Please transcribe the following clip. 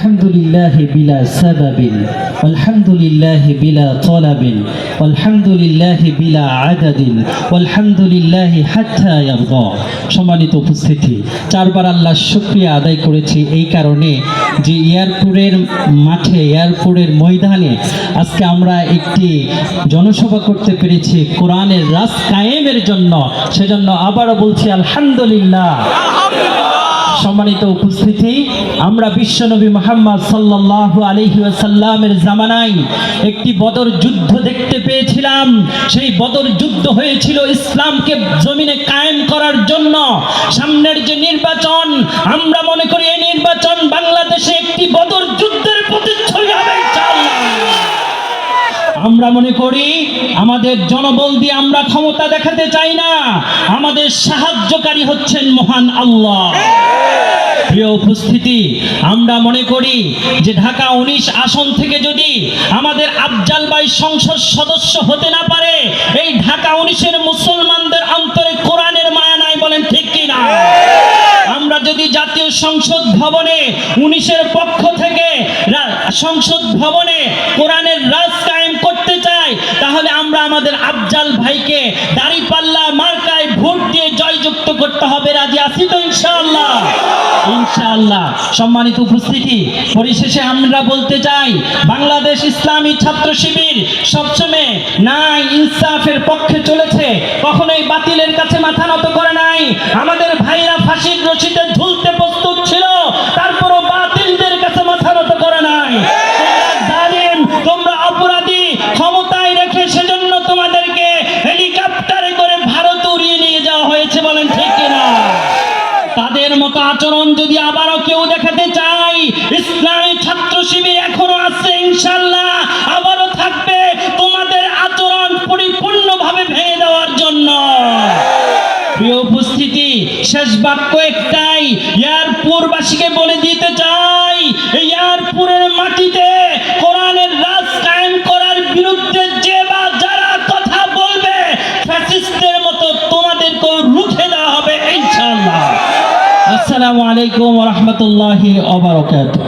আলহামদুলিল্লাহি বিলা সাবাবিন আলহামদুলিল্লাহি বিলা তালাবিন আলহামদুলিল্লাহি বিলা আদাদিন আলহামদুলিল্লাহি হাত্তা ইয়ারদা। সম্মানিত উপস্থিতি, চারবার আল্লাহর শুকরিয়া আদায় করেছি এই কারণে যে এয়ারপোর্টের মাঠে, এয়ারপোর্টের ময়দানে আজকে আমরা একটি জনসভা করতে পেরেছি কোরআনের রাজ কায়েমের জন্য। সেজন্য আবারও বলছি আলহামদুলিল্লাহ। সম্মানিত উপস্থিতি, আমরা বিশ্বনবী মুহাম্মদ সাল্লাল্লাহু আলাইহি ওয়াসাল্লামের জামানায় একটি বদর যুদ্ধ দেখতে পেয়েছিলাম। সেই বদর যুদ্ধ হয়েছিল ইসলামকে জমিনে কায়েম করার জন্য। সামনের যে নির্বাচন, আমরা মনে করি এই নির্বাচন বাংলাদেশে একটি বদর যুদ্ধের প্রতিচ্ছবি হবে ইনশাআল্লাহ। আমরা মনে করি আমাদের জনবল দিয়ে আমরা ক্ষমতা দেখাতে চাই না, আমাদের সাহায্যকারী হচ্ছেন মহান আল্লাহ। প্রিয় উপস্থিতি, আমরা মনে করি যে ঢাকা 19 আসন থেকে যদি আমাদের আফজাল ভাই সংসদ সদস্য হতে না পারে, এই ঢাকা 19-এর মুসলমানদের অন্তরে কোরআনের মায়া নাই, বলেন ঠিক কি না? আমরা যদি জাতীয় সংসদ ভবনে 19-এর পক্ষ থেকে সংসদ ভবনে কোরআনের রাজ কায়েম করতে চাই, তাহলে আমরা আমাদের আফজাল ভাইকে দাঁড়িপাল্লা মার্কায় ভোট দিয়ে জয়যুক্ত করতে হবে। রাজি আছি তো ইনশাআল্লাহ? ইনশাআল্লাহ। সম্মানিত উপস্থিতি, পরিশেষে আমরা বলতে চাই, বাংলাদেশ ইসলামী ছাত্র শিবির সবসময় নাই ইনসাফের পক্ষে চলেছে, কখনোই বাতিলের কাছে মাথা নত করে নাই। আমাদের ভাইরা ফাঁসির রশিতে ঝুলতে প্রস্তুত ছিল, তারপরও বাতিলদের কাছে মাথা নত করে নাই। জালিম, তোমরা অপরাধী, ক্ষমতায় রেখে সেজন্য তোমাদেরকে হেলিকপ্টারে করে ভারত উড়িয়ে নিয়ে যাওয়া হয়েছে, বলেন ঠিক কিনা? তাদের মতো আচরণ যদি আবারও কেউ দেখাতে চাই, ইসলামী ছাত্র শিবির এখনো আছে, ইনশাআল্লাহ আবারও থাকবে তোমাদের আচরণ পরিপূর্ণভাবে ভেঙে দেওয়ার জন্য। প্রিয় উপস্থিতি, শেষ বাক্য একটাই, এয়ারপোর্টবাসীকে বলে দিতে চাই, এই এয়ারপোর্টের মাটিতে কোরআনের রাজ কায়েম করার বিরুদ্ধে যে বা যারা কথা বলবে, ফ্যাসিস্টদের মতো তোমাদেরকেও রুখে দেওয়া হবে ইনশাআল্লাহ। আসসালামু আলাইকুম ওয়া রাহমাতুল্লাহি ওয়া বারাকাতুহু।